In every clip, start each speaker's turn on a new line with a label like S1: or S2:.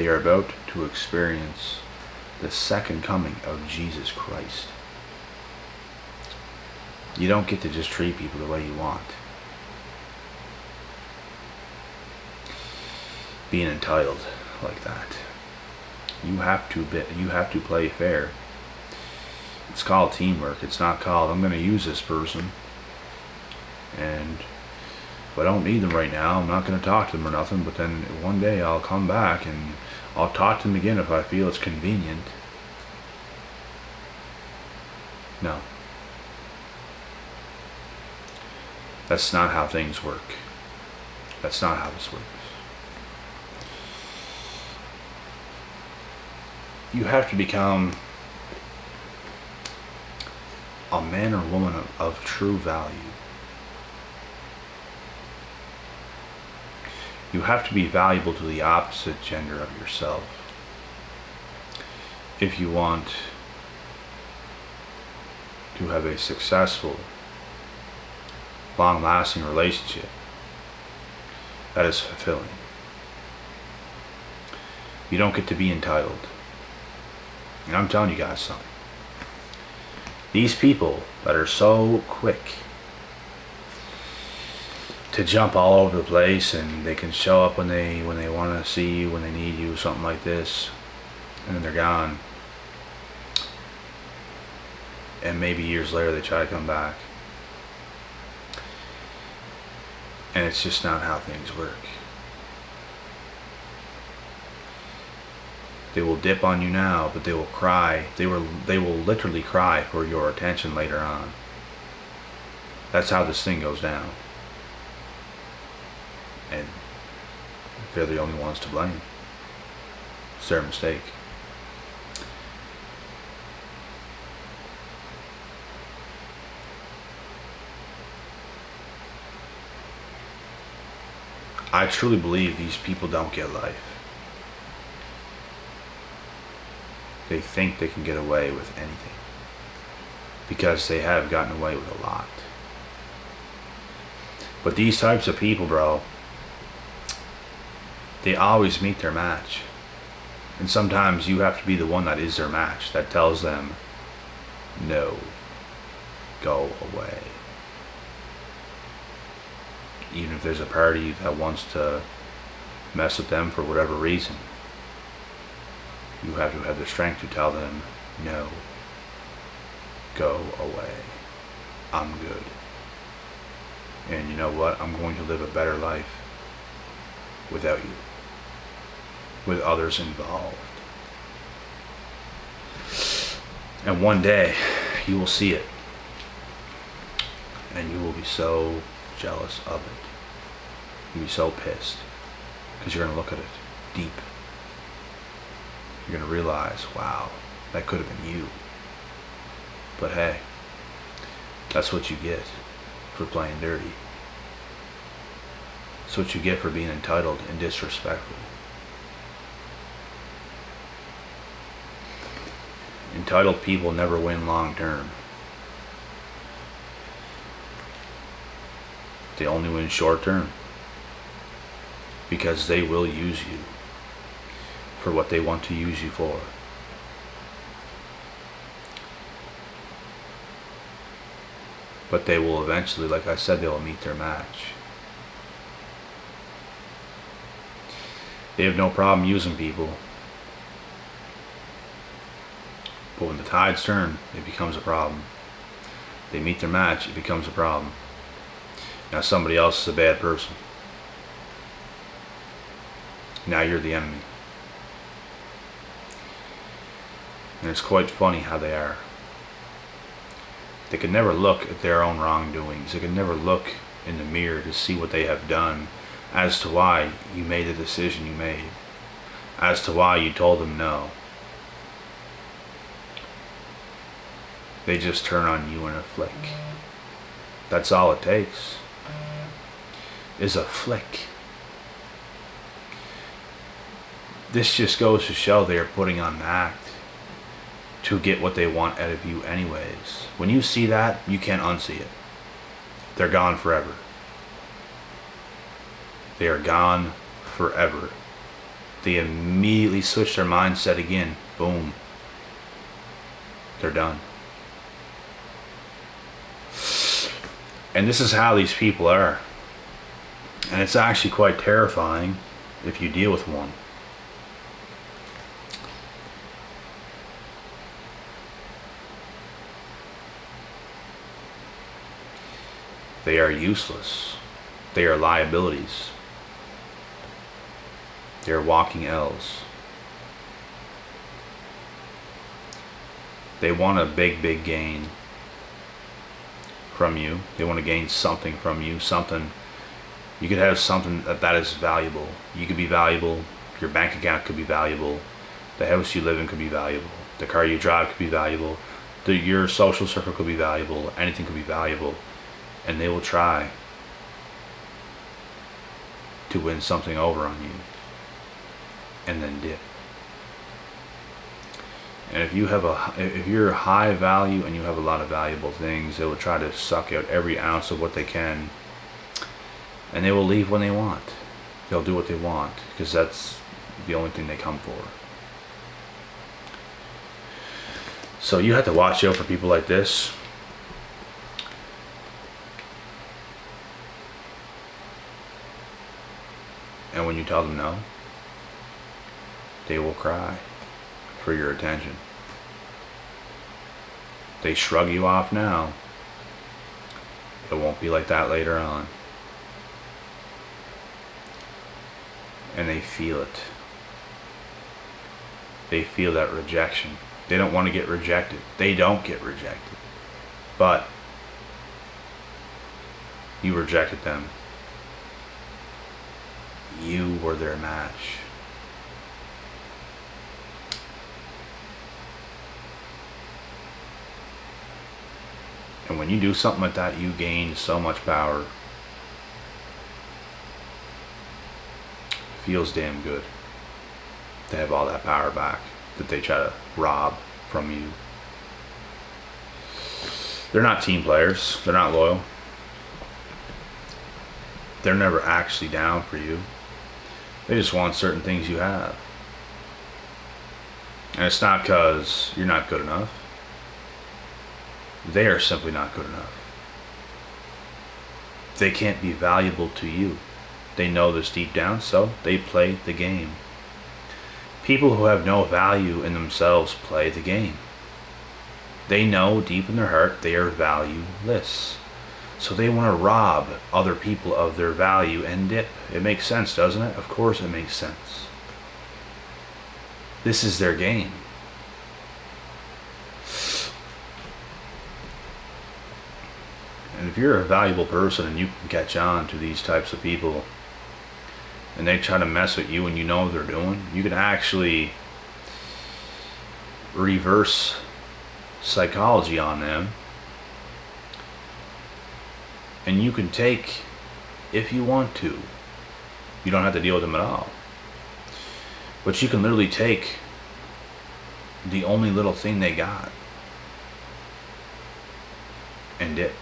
S1: are about to experience the second coming of Jesus Christ. You don't get to just treat people the way you want. Being entitled like that. You have to play fair. It's called teamwork. It's not called, I'm going to use this person, and if I don't need them right now, I'm not going to talk to them or nothing, but then one day I'll come back and I'll talk to them again if I feel it's convenient. No. That's not how things work. That's not how this works. You have to become a man or woman of true value. You have to be valuable to the opposite gender of yourself if you want to have a successful, long-lasting relationship that is fulfilling. You don't get to be entitled. And I'm telling you guys something. These people that are so quick to jump all over the place, and they can show up when they want to see you, when they need you, something like this, and then they're gone. And maybe years later they try to come back. And it's just not how things work. They will dip on you now, but they will cry. They will literally cry for your attention later on. That's how this thing goes down. And they're the only ones to blame. It's their mistake. I truly believe these people don't get life. They think they can get away with anything because they have gotten away with a lot. But these types of people, bro, they always meet their match. And sometimes you have to be the one that is their match, that tells them, no, go away. Even if there's a party that wants to mess with them for whatever reason, you have to have the strength to tell them, no, go away. I'm good. And you know what? I'm going to live a better life without you, with others involved. And one day you will see it, and you will be so jealous of it. You'll be so pissed because you're going to look at it deep. You're going to realize, wow, that could have been you. But hey, that's what you get for playing dirty. That's what you get for being entitled and disrespectful. Entitled people never win long term. They only win short term because they will use you for what they want to use you for. But they will eventually, like I said, they will meet their match. They have no problem using people. But when the tides turn, it becomes a problem. They meet their match, it becomes a problem. Now somebody else is a bad person. Now you're the enemy. And it's quite funny how they are. They can never look at their own wrongdoings. They can never look in the mirror to see what they have done, as to why you made the decision you made, as to why you told them no. They just turn on you in a flick. That's all it takes, is a flick. This just goes to show they are putting on an act to get what they want out of you anyways. When you see that, you can't unsee it. They're gone forever. They are gone forever. they immediately switch their mindset again. Boom. They're done. And this is how these people are. And it's actually quite terrifying if you deal with one. They are useless. They are liabilities. They are walking L's. They want a big gain from you. They want to gain something from you. Something. You could have something that is valuable. You could be valuable. Your bank account could be valuable. The house you live in could be valuable. The car you drive could be valuable. Your social circle could be valuable. Anything could be valuable. And they will try to win something over on you and then dip. And if you're high value and you have a lot of valuable things, they will try to suck out every ounce of what they can, and they will leave when they want. They'll do what they want because that's the only thing they come for. So you have to watch out for people like this. And when you tell them no, they will cry for your attention. They shrug you off now. It won't be like that later on. And they feel it. They feel that rejection. They don't want to get rejected. They don't get rejected. But you rejected them. You were their match. And when you do something like that, you gain so much power. It feels damn good to have all that power back that they try to rob from you. They're not team players. They're not loyal. They're never actually down for you. They just want certain things you have. And it's not because you're not good enough. They are simply not good enough. They can't be valuable to you. They know this deep down, so they play the game. People who have no value in themselves play the game. They know deep in their heart they are valueless. So they want to rob other people of their value and dip. It makes sense, doesn't it? Of course it makes sense. This is their game. And if you're a valuable person and you can catch on to these types of people and they try to mess with you and you know what they're doing, you can actually reverse psychology on them. And you can take, if you want to, you don't have to deal with them at all. But you can literally take the only little thing they got and dip.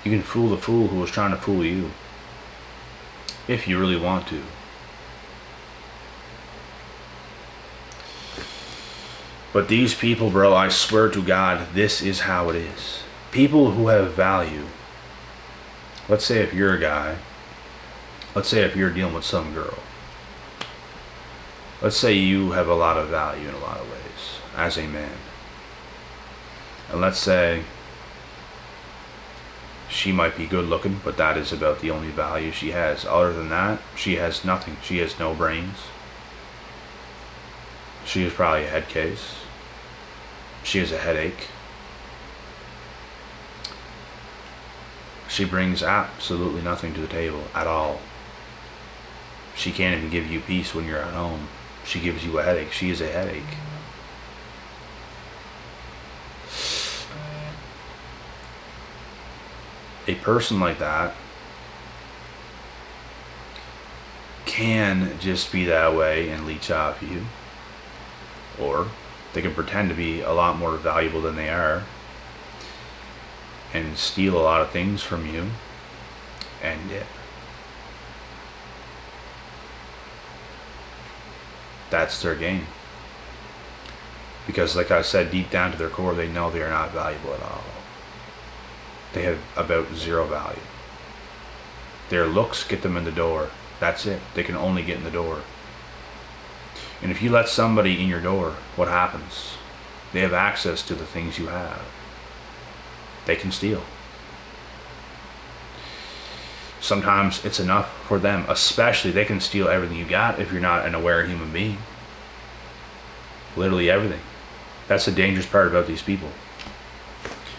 S1: You can fool the fool who was trying to fool you. If you really want to. But these people, bro, I swear to God, this is how it is. People who have value. Let's say if you're a guy. Let's say if you're dealing with some girl. Let's say you have a lot of value in a lot of ways as a man. And let's say she might be good looking, but that is about the only value she has. Other than that, she has nothing. She has no brains. She is probably a head case. She has a headache. She brings absolutely nothing to the table at all. She can't even give you peace when you're at home. She gives you a headache. She is a headache. A person like that can just be that way and leech off you, or they can pretend to be a lot more valuable than they are and steal a lot of things from you and dip. That's their game. Because like I said, deep down to their core, they know they are not valuable at all. They have about zero value. Their looks get them in the door. That's it. They can only get in the door. And if you let somebody in your door, what happens? They have access to the things you have. They can steal. Sometimes it's enough for them, especially they can steal everything you got if you're not an aware human being. Literally everything. That's the dangerous part about these people.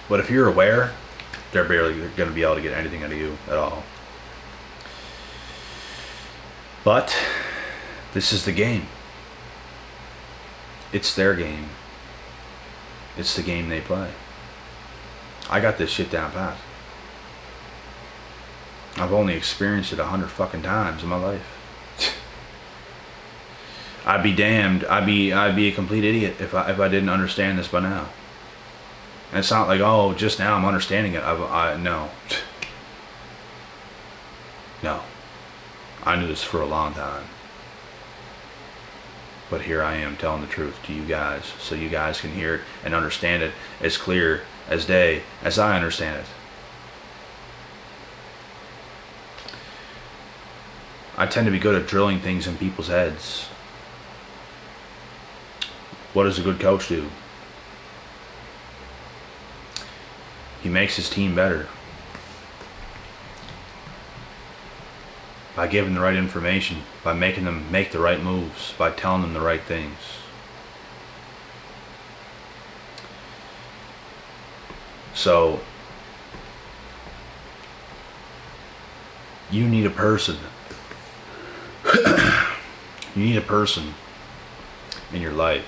S1: But if you're aware, they're barely going to be able to get anything out of you at all. But this is the game. It's their game. It's the game they play. I got this shit down pat. I've only experienced it 100 fucking times in my life. I'd be damned. I'd be a complete idiot if I didn't understand this by now. And it's not like, oh, just now I'm understanding it. No. No. I knew this for a long time. But here I am telling the truth to you guys, so you guys can hear it and understand it as clear as day as I understand it. I tend to be good at drilling things in people's heads. What does a good coach do? He makes his team better by giving the right information, by making them make the right moves, by telling them the right things. So you need a person. You need a person in your life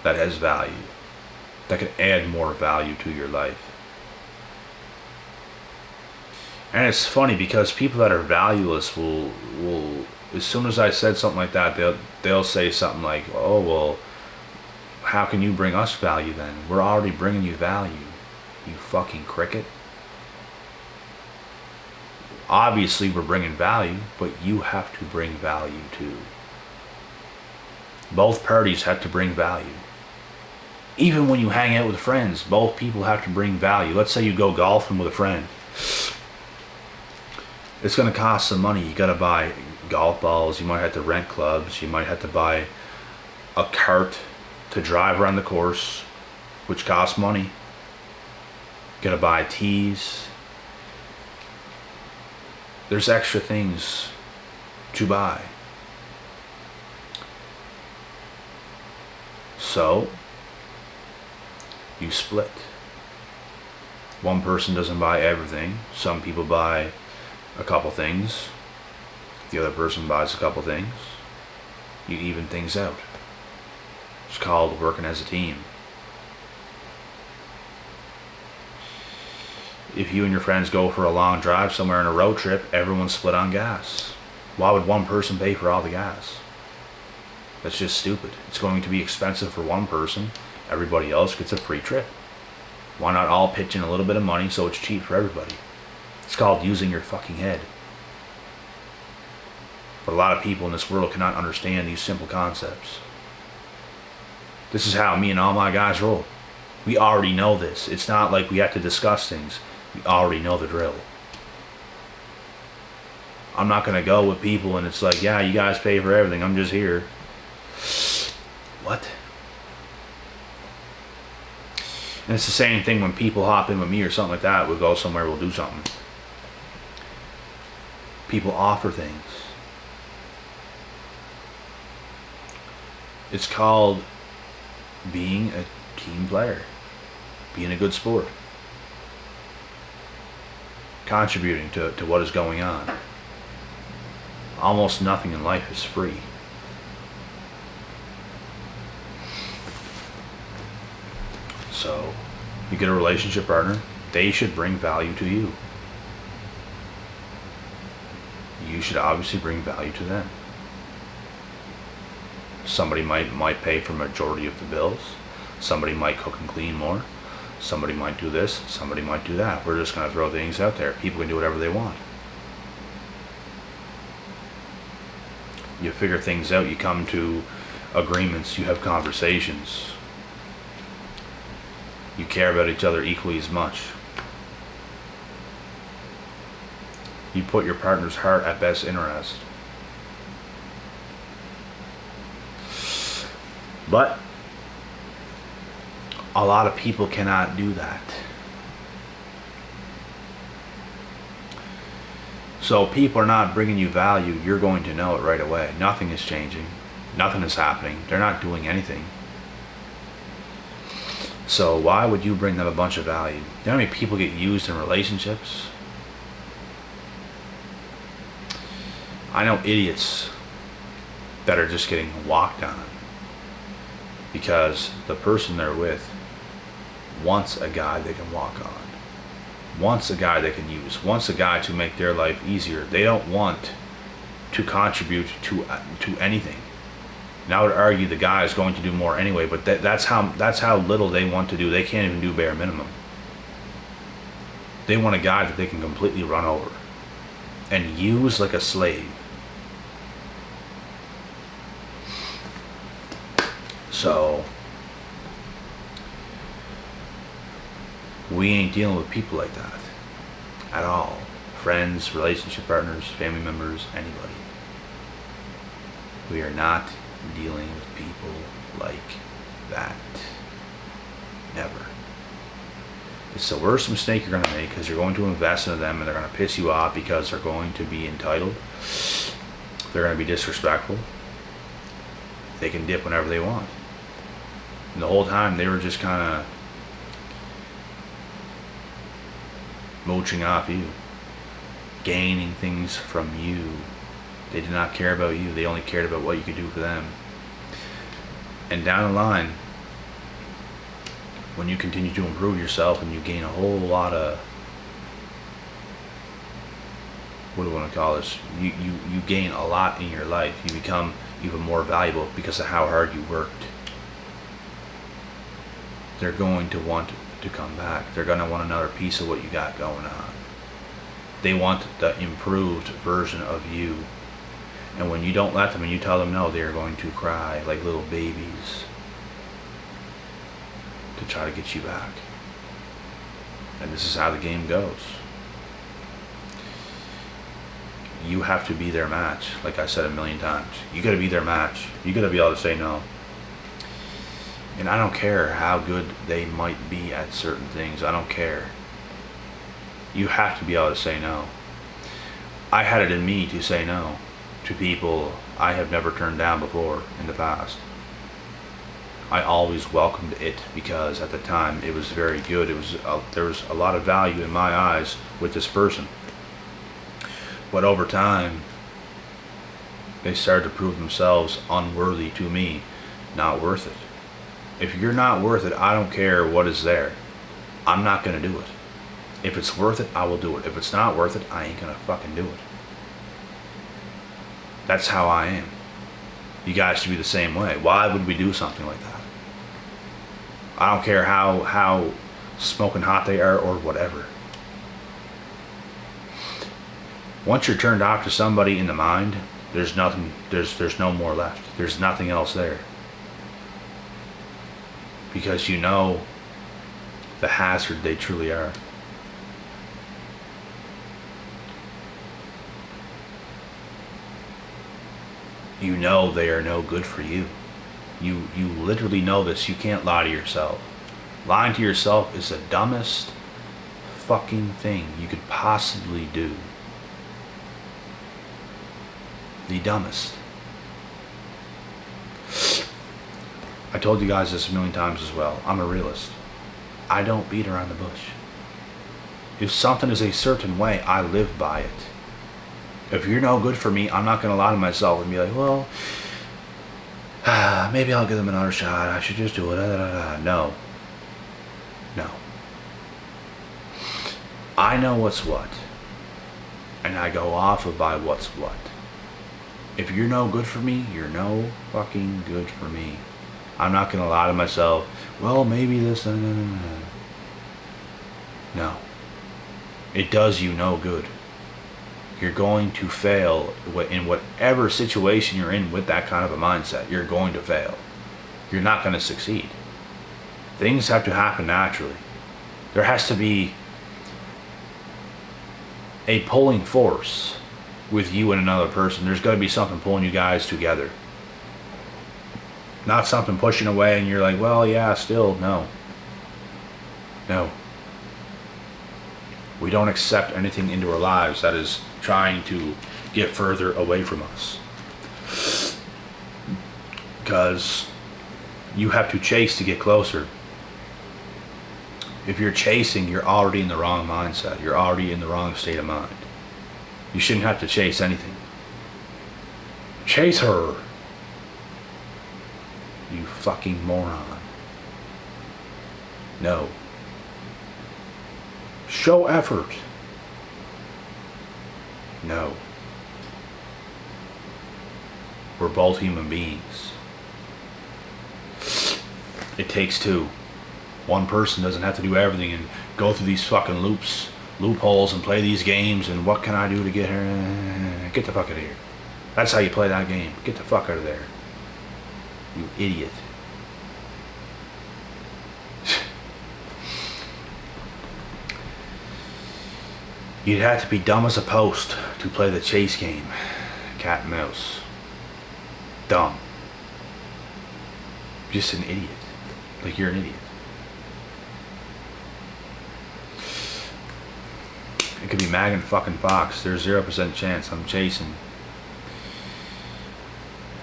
S1: that has value, that can add more value to your life. And it's funny because people that are valueless will as soon as I said something like that, they'll say something like, oh, well, how can you bring us value then? We're already bringing you value, you fucking cricket. Obviously we're bringing value, but you have to bring value too. Both parties have to bring value. Even when you hang out with friends, both people have to bring value. Let's say you go golfing with a friend. It's going to cost some money. You got to buy golf balls. You might have to rent clubs. You might have to buy a cart to drive around the course, which costs money. You got to buy tees. There's extra things to buy. So you split. One person doesn't buy everything. Some people buy a couple things. The other person buys a couple things. You even things out. It's called working as a team. If you and your friends go for a long drive somewhere on a road trip, everyone's split on gas. Why would one person pay for all the gas? That's just stupid. It's going to be expensive for one person. Everybody else gets a free trip. Why not all pitch in a little bit of money so it's cheap for everybody? It's called using your fucking head. But a lot of people in this world cannot understand these simple concepts. This is how me and all my guys roll. We already know this. It's not like we have to discuss things. We already know the drill. I'm not going to go with people and it's like, yeah, you guys pay for everything. I'm just here. What? And it's the same thing when people hop in with me or something like that. We'll go somewhere, we'll do something. People offer things. It's called being a team player. Being a good sport. Contributing to what is going on. Almost nothing in life is free. So, you get a relationship partner, they should bring value to you. You should obviously bring value to them. Somebody might pay for majority of the bills. Somebody might cook and clean more. Somebody might do this. Somebody might do that. We're just going to throw things out there. People can do whatever they want. You figure things out. You come to agreements. You have conversations. You care about each other equally as much. You put your partner's heart at best interest. But a lot of people cannot do that. So people are not bringing you value. You're going to know it right away. Nothing is changing. Nothing is happening. They're not doing anything. So why would you bring them a bunch of value? You know how many people get used in relationships? I know idiots that are just getting walked on because the person they're with wants a guy they can walk on, wants a guy they can use, wants a guy to make their life easier. They don't want to contribute to anything. And I would argue the guy is going to do more anyway, but that's how little they want to do. They can't even do bare minimum. They want a guy that they can completely run over and use like a slave. So we ain't dealing with people like that at all. Friends, relationship partners, family members, anybody. We are not dealing with people like that. Never. It's the worst mistake you're going to make because you're going to invest into them and they're going to piss you off because they're going to be entitled. They're going to be disrespectful. They can dip whenever they want. And the whole time they were just kind of mooching off you, gaining things from you. They did not care about you. They only cared about what you could do for them. And down the line, when you continue to improve yourself and you gain a whole lot of, what do I want to call this? You gain a lot in your life. You become even more valuable because of how hard you worked. They're going to want to come back. They're going to want another piece of what you got going on. They want the improved version of you. And when you don't let them and you tell them no, they are going to cry like little babies to try to get you back. And this is how the game goes. You have to be their match, like I said a million times. You got to be their match. You got to be able to say no. And I don't care how good they might be at certain things. I don't care. You have to be able to say no. I had it in me to say no to people I have never turned down before in the past. I always welcomed it because at the time it was very good. There was a lot of value in my eyes with this person. But over time, they started to prove themselves unworthy to me, not worth it. If you're not worth it, I don't care what is there. I'm not going to do it. If it's worth it, I will do it. If it's not worth it, I ain't going to fucking do it. That's how I am. You guys should be the same way. Why would we do something like that? I don't care how smoking hot they are or whatever. Once you're turned off to somebody in the mind, there's nothing, there's no more left. There's nothing else there. Because you know the hazard they truly are. You know they are no good for you. You literally know this. You can't lie to yourself. Lying to yourself is the dumbest fucking thing you could possibly do. The dumbest. I told you guys this a million times as well. I'm a realist. I don't beat around the bush. If something is a certain way, I live by it. If you're no good for me, I'm not going to lie to myself and be like, well, maybe I'll give them another shot. I should just do it. No. No. I know what's what. And I go off of by what's what. If you're no good for me, you're no fucking good for me. I'm not going to lie to myself, well, maybe this, No. It does you no good. you're going to fail in whatever situation you're in with that kind of a mindset. You're going to fail. You're not going to succeed. Things have to happen naturally. There has to be a pulling force with you and another person. There's got to be something pulling you guys together. Not something pushing away and you're like, well, yeah, still, no. No. We don't accept anything into our lives that is trying to get further away from us. Because you have to chase to get closer. If you're chasing, you're already in the wrong mindset. You're already in the wrong state of mind. You shouldn't have to chase anything. Chase her. You fucking moron. No. Show effort. No. We're both human beings. It takes two. One person doesn't have to do everything and go through these fucking loopholes and play these games and what can I do to get her? Get the fuck out of here. That's how you play that game. Get the fuck out of there. You idiot. You'd have to be dumb as a post to play the chase game. Cat and mouse. Dumb. Just an idiot. Like you're an idiot. It could be Megan fucking Fox. There's 0% chance I'm chasing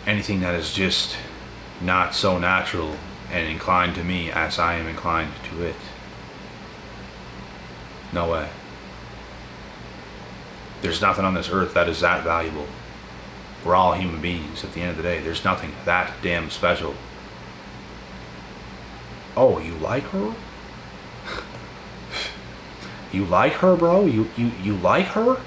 S1: anything that is just not so natural and inclined to me as I am inclined to it. No way. There's nothing on this earth that is that valuable. We're all human beings at the end of the day. There's nothing that damn special. Oh, you like her? You like her, bro? You like her?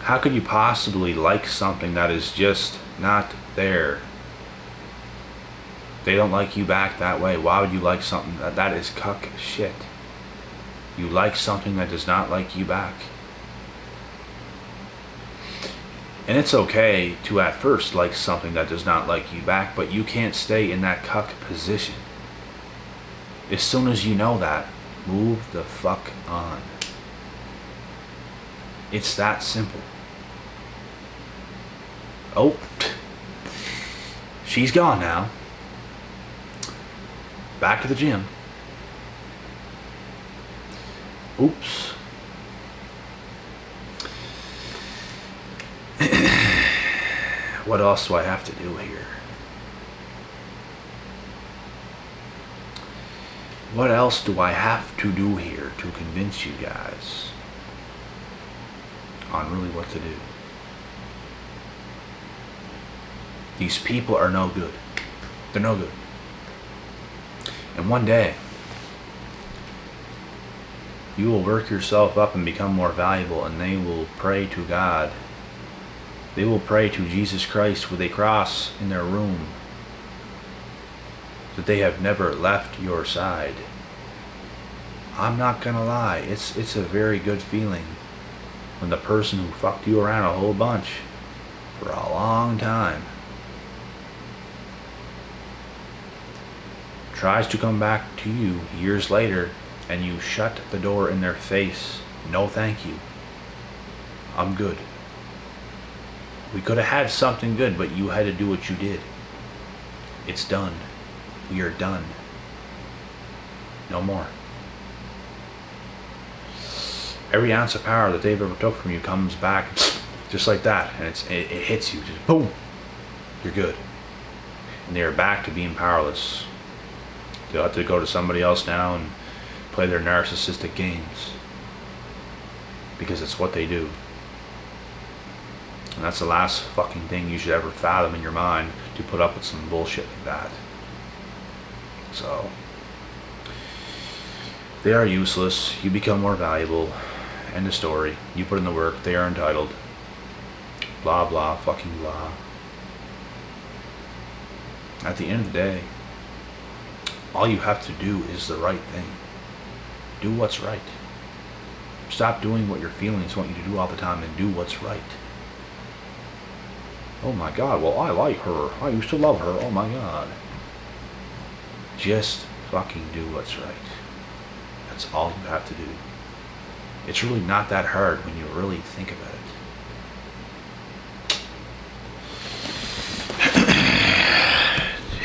S1: How could you possibly like something that is just not there? They don't like you back that way. Why would you like something that is cuck shit? You like something that does not like you back. And it's okay to at first like something that does not like you back, but you can't stay in that cuck position. As soon as you know that, move the fuck on. It's that simple. Oh, she's gone now. Back to the gym. Oops. What else do I have to do here? What else do I have to do here to convince you guys on really what to do? These people are no good. They're no good. And one day, you will work yourself up and become more valuable, and they will pray to God. They will pray to Jesus Christ with a cross in their room that they have never left your side. I'm not gonna lie, it's a very good feeling when the person who fucked you around a whole bunch for a long time tries to come back to you years later and you shut the door in their face. No thank you. I'm good. We could have had something good, but you had to do what you did. It's done. We are done. No more. Every ounce of power that they've ever took from you comes back just like that, and it hits you. Just boom. You're good. And they are back to being powerless. They'll have to go to somebody else now and play their narcissistic games. Because it's what they do. And that's the last fucking thing you should ever fathom in your mind, to put up with some bullshit like that. So, they are useless. You become more valuable. End of story. You put in the work. They are entitled. Blah, blah, fucking blah. At the end of the day, all you have to do is the right thing. Do what's right. Stop doing what your feelings want you to do all the time and do what's right. Oh my God, well, I like her. I used to love her. Oh my God. Just fucking do what's right. That's all you have to do. It's really not that hard when you really think about it.